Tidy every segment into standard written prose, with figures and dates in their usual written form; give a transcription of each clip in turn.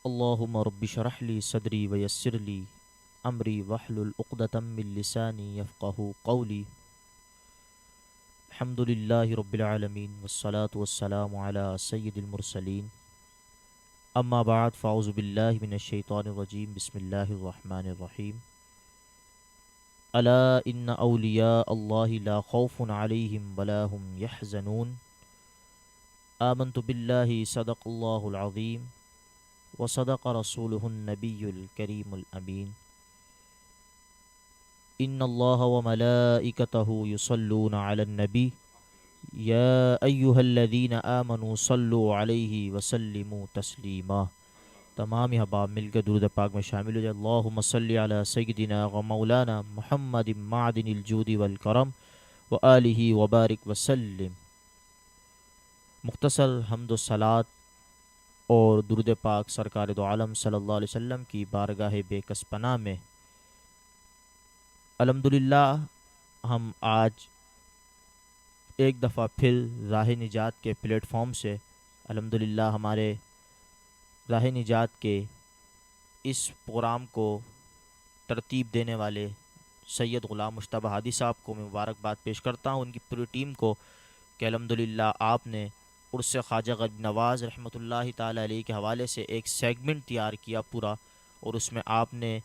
اللهم رب اشرح لي صدري ويسر لي امري واحلل عقدة من لساني يفقهوا قولي. الحمد لله رب العالمين والصلاة والسلام على سيد المرسلين. اما بعد فاعوذ بالله من الشيطان الرجيم. بسم الله الرحمن الرحيم. الا ان اولیاء الله لا خوف عليهم ولا هم يحزنون. آمنت بالله صدق الله العظيم وصدق رسوله النبي الكريم الأمين. إن الله وملائكته يصلون على النبي يا أيها الذين آمنوا صلوا عليه وسلموا تسلیما. تمام احباب مل کر درود پاک میں شامل ہو جائے. اللہم صلی علی سیدنا و مولانا محمد معدن الجود والکرم وآلہ وبارک وسلم. مختصر حمد و صلات اور درود پاک سرکار دو عالم صلی اللہ علیہ وسلم کی بارگاہ بے کس پناہ میں الحمدللہ ہم آج ایک دفعہ پھر راہ نجات کے پلیٹ فارم سے الحمدللہ ہمارے راہ نجات کے اس پروگرام کو ترتیب دینے والے سید غلام مجتبیٰ ہادی صاحب کو میں مبارکباد پیش کرتا ہوں، ان کی پوری ٹیم کو، کہ الحمدللہ آپ نے عرس خواجہ غریب نواز رحمۃ اللہ تعالیٰ علیہ کے حوالے سے ایک سیگمنٹ تیار کیا پورا، اور اس میں آپ نے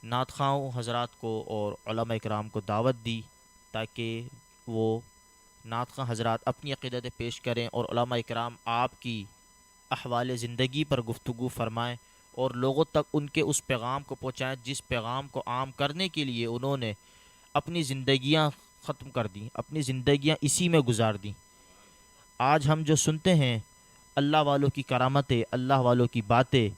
نعت خواہوں حضرات کو اور علماء اکرام کو دعوت دی تاکہ وہ نعت خواہ حضرات اپنی عقیدت پیش کریں اور علماء اکرام آپ کی احوال زندگی پر گفتگو فرمائیں اور لوگوں تک ان کے اس پیغام کو پہنچائیں جس پیغام کو عام کرنے کے لیے انہوں نے اپنی زندگیاں ختم کر دیں، اپنی زندگیاں اسی میں گزار دیں. آج ہم جو سنتے ہیں اللہ والوں کی کرامتیں، اللہ والوں کی باتیں،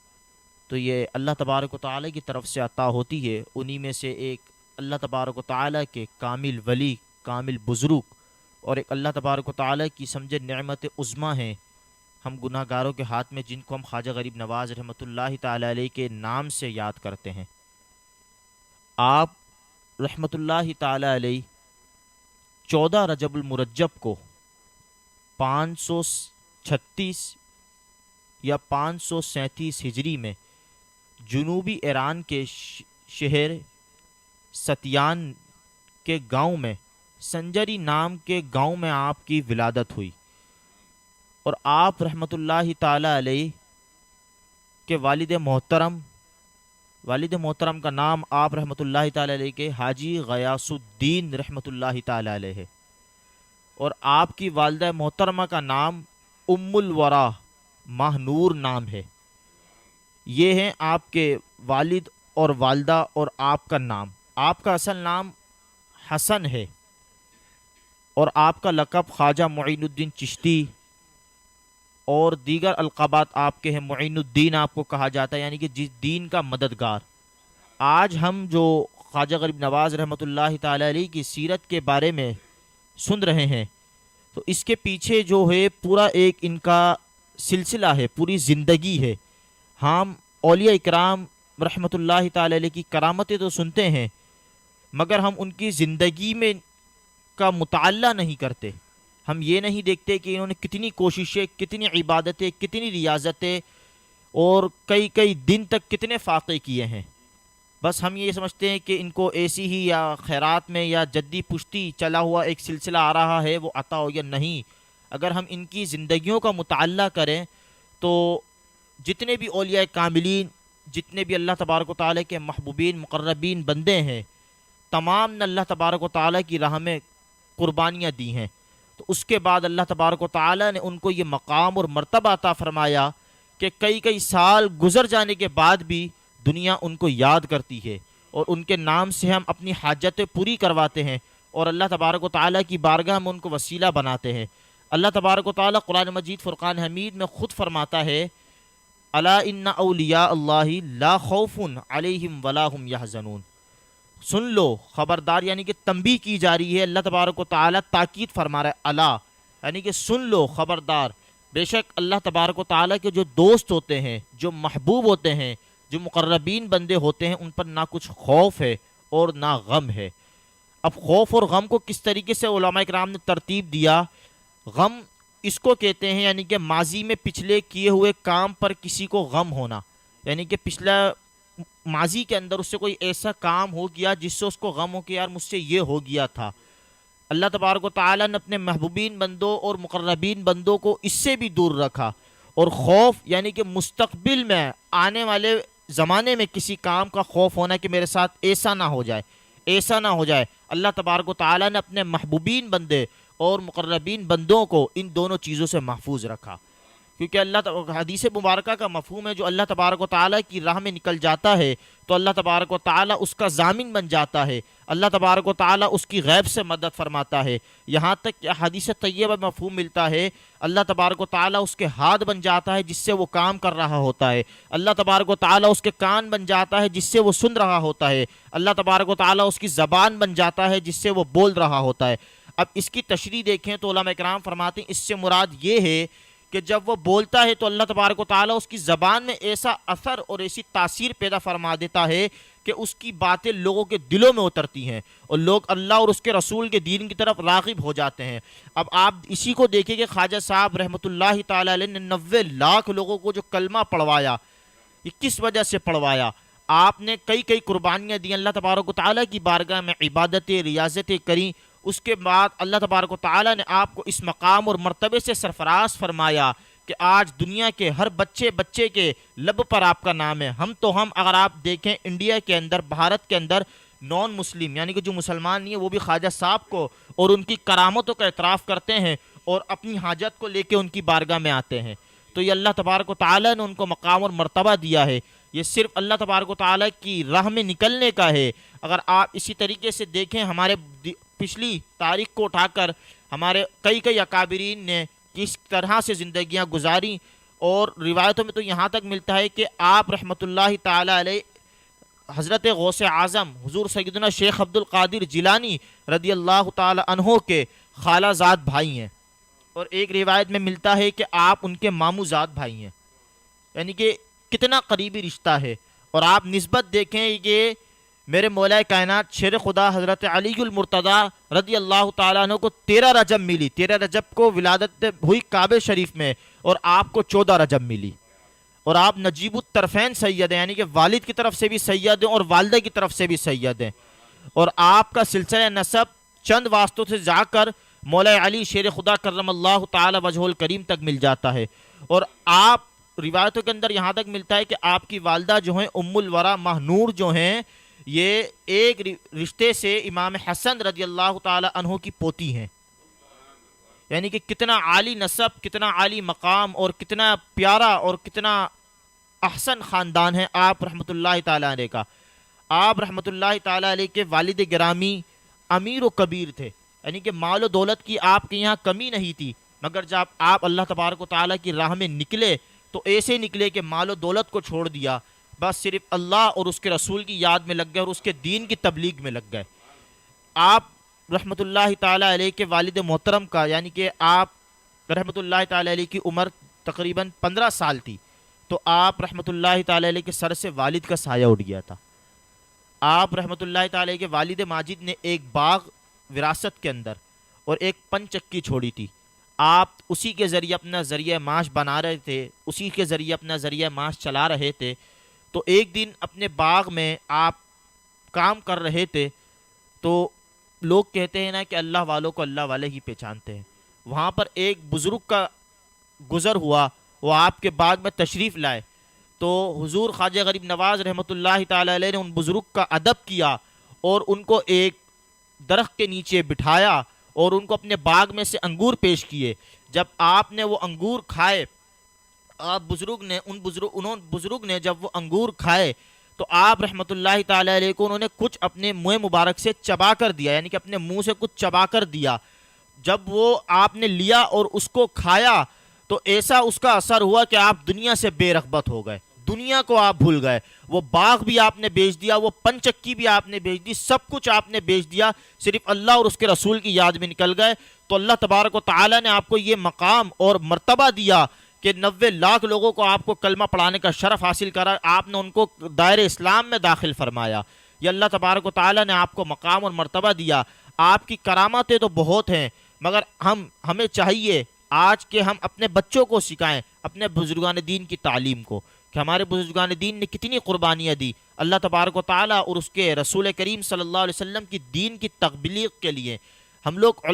تو یہ اللہ تبارک و تعالیٰ کی طرف سے عطا ہوتی ہے. انہی میں سے ایک اللہ تبارک و تعالیٰ کے کامل ولی، کامل بزرگ، اور ایک اللہ تبارک و تعالیٰ کی سمجھے نعمت عظمیٰ ہیں ہم گناہ گاروں کے ہاتھ میں، جن کو ہم خواجہ غریب نواز رحمۃ اللہ تعالیٰ علیہ کے نام سے یاد کرتے ہیں. آپ رحمۃ اللہ تعالیٰ علیہ 14 رجب المرجب کو 536 یا 537 ہجری میں جنوبی ایران کے شہر ستیان کے گاؤں میں سنجری نام کے گاؤں میں آپ کی ولادت ہوئی، اور آپ رحمۃ اللہ تعالیٰ علیہ کے والد محترم کا نام آپ رحمۃ اللہ تعالیٰ علیہ کے حاجی غیاث الدین رحمۃ اللہ تعالیٰ علیہ ہے، اور آپ کی والدہ محترمہ کا نام ام الورا ماہ نور نام ہے. یہ ہیں آپ کے والد اور والدہ اور آپ کا نام. آپ کا اصل نام حسن ہے اور آپ کا لقب خواجہ معین الدین چشتی اور دیگر القابات آپ کے ہیں. معین الدین آپ کو کہا جاتا ہے، یعنی کہ جس دین کا مددگار. آج ہم جو خواجہ غریب نواز رحمۃ اللہ تعالی علیہ کی سیرت کے بارے میں سن رہے ہیں، تو اس کے پیچھے جو ہے پورا ایک ان کا سلسلہ ہے، پوری زندگی ہے. ہم اولیاء اکرام رحمۃ اللہ تعالی علیہ کی کرامتیں تو سنتے ہیں، مگر ہم ان کی زندگی میں کا مطالعہ نہیں کرتے. ہم یہ نہیں دیکھتے کہ انہوں نے کتنی کوششیں، کتنی عبادتیں، کتنی ریاضتیں اور کئی دن تک کتنے فاقے کیے ہیں. بس ہم یہ سمجھتے ہیں کہ ان کو ایسی ہی یا خیرات میں یا جدی پشتی چلا ہوا ایک سلسلہ آ رہا ہے، وہ عطا ہو یا نہیں. اگر ہم ان کی زندگیوں کا مطالعہ کریں تو جتنے بھی اولیاء کاملین، جتنے بھی اللہ تبارک و تعالیٰ کے محبوبین مقربین بندے ہیں، تمام نے اللہ تبارک و تعالیٰ کی راہ میں قربانیاں دی ہیں. تو اس کے بعد اللہ تبارک و تعالیٰ نے ان کو یہ مقام اور مرتبہ عطا فرمایا کہ کئی سال گزر جانے کے بعد بھی دنیا ان کو یاد کرتی ہے، اور ان کے نام سے ہم اپنی حاجتیں پوری کرواتے ہیں، اور اللہ تبارک و تعالیٰ کی بارگاہ میں ان کو وسیلہ بناتے ہیں. اللہ تبارک و تعالیٰ قرآن مجید فرقان حمید میں خود فرماتا ہے، الا ان اولیاء اللہ لا خوف علیہم ولا هم یحزنون. سن لو، خبردار، یعنی کہ تنبیہ کی جا رہی ہے. اللہ تبارک و تعالیٰ تاکید فرما رہا ہے، الا یعنی کہ سن لو، خبردار، بے شک اللہ تبارک و تعالیٰ کے جو دوست ہوتے ہیں، جو محبوب ہوتے ہیں، جو مقربین بندے ہوتے ہیں، ان پر نہ کچھ خوف ہے اور نہ غم ہے. اب خوف اور غم کو کس طریقے سے علماء کرام نے ترتیب دیا؟ غم اس کو کہتے ہیں یعنی کہ ماضی میں پچھلے کیے ہوئے کام پر کسی کو غم ہونا، یعنی کہ پچھلا ماضی کے اندر اس سے کوئی ایسا کام ہو گیا جس سے اس کو غم ہو کہ یار مجھ سے یہ ہو گیا تھا۔ اللہ تبارک و تعالیٰ نے اپنے محبوبین بندوں اور مقربین بندوں کو اس سے بھی دور رکھا، اور خوف یعنی کہ مستقبل میں آنے والے زمانے میں کسی کام کا خوف ہونا کہ میرے ساتھ ایسا نہ ہو جائے، ایسا نہ ہو جائے، اللہ تبارک و تعالیٰ نے اپنے محبوبین بندے اور مقربین بندوں کو ان دونوں چیزوں سے محفوظ رکھا، کیونکہ حدیث مبارکہ کا مفہوم ہے جو اللہ تبارک و تعالیٰ کی راہ میں نکل جاتا ہے تو اللہ تبارک و تعالیٰ اس کا ضامن بن جاتا ہے، اللہ تبارک و تعالیٰ اس کی غیب سے مدد فرماتا ہے، یہاں تک کہ حدیث طیبہ میں مفہوم ملتا ہے اللہ تبارک و تعالیٰ اس کے ہاتھ بن جاتا ہے جس سے وہ کام کر رہا ہوتا ہے، اللہ تبارک و تعالیٰ اس کے کان بن جاتا ہے جس سے وہ سن رہا ہوتا ہے، اللہ تبارک و تعالیٰ اس کی زبان بن جاتا ہے جس سے وہ بول رہا ہوتا ہے۔ اب اس کی تشریح دیکھیں تو علماء کرام فرماتے ہیں اس سے مراد یہ ہے کہ جب وہ بولتا ہے تو اللہ تبارک و تعالیٰ اس کی زبان میں ایسا اثر اور ایسی تاثیر پیدا فرما دیتا ہے کہ اس کی باتیں لوگوں کے دلوں میں اترتی ہیں اور لوگ اللہ اور اس کے رسول کے دین کی طرف راغب ہو جاتے ہیں۔ اب آپ اسی کو دیکھیں کہ خواجہ صاحب رحمۃ اللہ تعالیٰ علیہ نے 90 لاکھ لوگوں کو جو کلمہ پڑھوایا، یہ کس وجہ سے پڑھوایا؟ آپ نے کئی قربانیاں دی، اللہ تبارک و تعالیٰ کی بارگاہ میں عبادتیں ریاضتیں کریں، اس کے بعد اللہ تبارک و تعالیٰ نے آپ کو اس مقام اور مرتبے سے سرفراز فرمایا کہ آج دنیا کے ہر بچے کے لب پر آپ کا نام ہے۔ ہم اگر آپ دیکھیں انڈیا کے اندر، بھارت کے اندر نان مسلم یعنی کہ جو مسلمان نہیں ہیں وہ بھی خواجہ صاحب کو اور ان کی کرامتوں کا اعتراف کرتے ہیں اور اپنی حاجت کو لے کے ان کی بارگاہ میں آتے ہیں۔ تو یہ اللہ تبارک و تعالیٰ نے ان کو مقام اور مرتبہ دیا ہے، یہ صرف اللہ تبارک و تعالیٰ کی راہ میں نکلنے کا ہے۔ اگر آپ اسی طریقے سے دیکھیں ہمارے پچھلی تاریخ کو اٹھا کر ہمارے کئی اکابرین نے کس طرح سے زندگیاں گزاری، اور روایتوں میں تو یہاں تک ملتا ہے کہ آپ رحمۃ اللہ تعالی علیہ حضرت غوث اعظم حضور سیدنا شیخ عبد القادر جیلانی رضی اللہ تعالی عنہ کے خالہ زاد بھائی ہیں، اور ایک روایت میں ملتا ہے کہ آپ ان کے ماموں زاد بھائی ہیں، یعنی کہ کتنا قریبی رشتہ ہے۔ اور آپ نسبت دیکھیں کہ میرے مولا کائنات شیر خدا حضرت علی المرتضی رضی اللہ تعالیٰ عنہ کو 13 رجب ملی، 13 رجب کو ولادت ہوئی کعبہ شریف میں، اور آپ کو 14 رجب ملی، اور آپ نجیب الطرفین سید ہیں، یعنی کہ والد کی طرف سے بھی سید ہیں اور والدہ کی طرف سے بھی سید ہیں، اور آپ کا سلسلہ نسب چند واسطوں سے جا کر مولا علی شیر خدا کرم اللہ تعالی وجہ الکریم تک مل جاتا ہے۔ اور آپ روایتوں کے اندر یہاں تک ملتا ہے کہ آپ کی والدہ جو ہیں ام الورا ماہ نور جو ہیں، یہ ایک رشتے سے امام حسن رضی اللہ تعالی عنہ کی پوتی ہیں، یعنی کہ کتنا عالی نسب، کتنا عالی مقام، اور کتنا پیارا اور کتنا احسن خاندان ہے آپ رحمۃ اللہ تعالی علیہ کا۔ آپ رحمۃ اللہ تعالی علیہ کے والد گرامی امیر و کبیر تھے، یعنی کہ مال و دولت کی آپ کے یہاں کمی نہیں تھی، مگر جب آپ اللہ تبارک و تعالیٰ کی راہ میں نکلے تو ایسے نکلے کہ مال و دولت کو چھوڑ دیا، بس صرف اللہ اور اس کے رسول کی یاد میں لگ گئے اور اس کے دین کی تبلیغ میں لگ گئے۔ آپ رحمۃ اللہ تعالیٰ علیہ کے والد محترم کا یعنی کہ آپ رحمۃ اللہ تعالیٰ علیہ کی عمر تقریباً 15 سال تھی تو آپ رحمۃ اللہ تعالیٰ علیہ کے سر سے والد کا سایہ اٹھ گیا تھا۔ آپ رحمۃ اللہ تعالیٰ کے والد ماجد نے ایک باغ وراثت کے اندر اور ایک پن چکی چھوڑی تھی، آپ اسی کے ذریعے اپنا ذریعہ معاش بنا رہے تھے، اسی کے ذریعے اپنا ذریعہ معاش چلا رہے تھے۔ تو ایک دن اپنے باغ میں آپ کام کر رہے تھے تو لوگ کہتے ہیں نا کہ اللہ والوں کو اللہ والے ہی پہچانتے ہیں، وہاں پر ایک بزرگ کا گزر ہوا، وہ آپ کے باغ میں تشریف لائے تو حضور خواجہ غریب نواز رحمۃ اللہ تعالی علیہ نے ان بزرگ کا ادب کیا اور ان کو ایک درخت کے نیچے بٹھایا اور ان کو اپنے باغ میں سے انگور پیش کیے۔ جب آپ نے وہ انگور کھائے، بزرگ نے جب وہ انگور کھائے تو آپ رحمۃ اللہ تعالی علیہ کو انہوں نے کچھ اپنے منہ مبارک سے چبا کر دیا، یعنی کہ اپنے منہ سے کچھ چبا کر دیا۔ جب وہ آپ نے لیا اور اس کو کھایا تو ایسا اس کا اثر ہوا کہ آپ دنیا سے بے رغبت ہو گئے، دنیا کو آپ بھول گئے، وہ باغ بھی آپ نے بیچ دیا، وہ پن چکی بھی آپ نے بیچ دی، سب کچھ آپ نے بیچ دیا، صرف اللہ اور اس کے رسول کی یاد میں نکل گئے۔ تو اللہ تبارک و تعالی نے آپ کو یہ مقام اور مرتبہ دیا کہ 90 لاکھ لوگوں کو آپ کو کلمہ پڑھانے کا شرف حاصل کرا، آپ نے ان کو دائرہ اسلام میں داخل فرمایا۔ یہ اللہ تبارک و تعالی نے آپ کو مقام اور مرتبہ دیا۔ آپ کی کرامتیں تو بہت ہیں، مگر ہمیں چاہیے آج کے ہم اپنے بچوں کو سکھائیں اپنے بزرگان دین کی تعلیم کو، کہ ہمارے بزرگان دین نے کتنی قربانیاں دی اللہ تبارک و تعالیٰ اور اس کے رسول کریم صلی اللہ علیہ وسلم کی دین کی تبلیغ کے لیے۔ ہم لوگ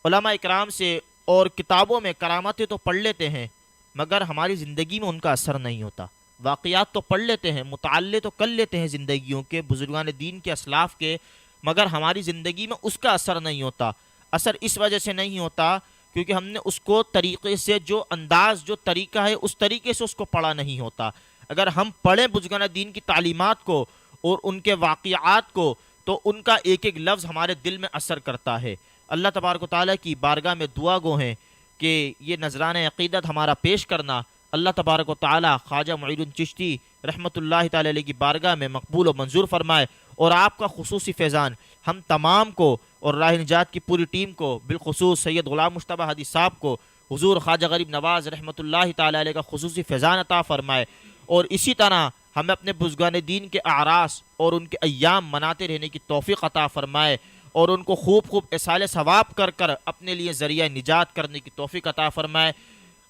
علماء اکرام سے اور کتابوں میں کرامتیں تو پڑھ لیتے ہیں، مگر ہماری زندگی میں ان کا اثر نہیں ہوتا۔ واقعات تو پڑھ لیتے ہیں، مطالعے تو کر لیتے ہیں زندگیوں کے، بزرگان دین کے، اسلاف کے، مگر ہماری زندگی میں اس کا اثر نہیں ہوتا۔ اثر اس وجہ سے نہیں ہوتا کیونکہ ہم نے اس کو طریقے سے، جو انداز، جو طریقہ ہے، اس طریقے سے اس کو پڑھا نہیں ہوتا۔ اگر ہم پڑھیں بزرگان دین کی تعلیمات کو اور ان کے واقعات کو، تو ان کا ایک ایک لفظ ہمارے دل میں اثر کرتا ہے۔ اللہ تبارک و تعالیٰ کی بارگاہ میں دعا گو ہیں کہ یہ نذران عقیدت ہمارا پیش کرنا اللہ تبارک و تعالیٰ خواجہ معین الدین چشتی رحمۃ اللہ تعالی علیہ کی بارگاہ میں مقبول و منظور فرمائے، اور آپ کا خصوصی فیضان ہم تمام کو اور راہ نجات کی پوری ٹیم کو، بالخصوص سید غلام مصطفیٰ ہادی صاحب کو حضور خواجہ غریب نواز رحمۃ اللہ تعالی علیہ کا خصوصی فیضان عطا فرمائے، اور اسی طرح ہمیں اپنے بزرگان دین کے اعراس اور ان کے ایام مناتے رہنے کی توفیق عطا فرمائے، اور ان کو خوب خوب اصال ثواب کر کر اپنے لیے ذریعہ نجات کرنے کی توفیق عطا فرمائے۔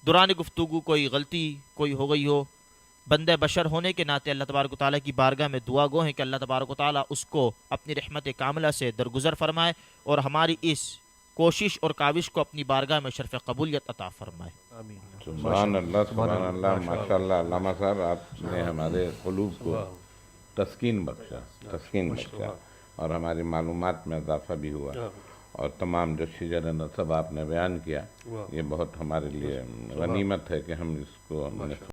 دوران گفتگو کوئی غلطی کوئی ہو گئی ہو، بندہ بشر ہونے کے ناطے اللہ تبارک و تعالیٰ کی بارگاہ میں دعا گو ہیں کہ اللہ تبارک و تعالیٰ اس کو اپنی رحمت کاملہ سے درگزر فرمائے، اور ہماری اس کوشش اور کاوش کو اپنی بارگاہ میں شرف قبولیت عطا فرمائے۔ سبحان اللہ، سبحان اللہ، ماشاء اللہ۔ علامہ صاحب، آپ نے ہمارے قلوب کو تسکین بخشا اور ہماری معلومات میں اضافہ بھی ہوا، اور تمام جو شجر نصب آپ نے بیان کیا، یہ بہت ہمارے لیے غنیمت ہے کہ ہم اس کو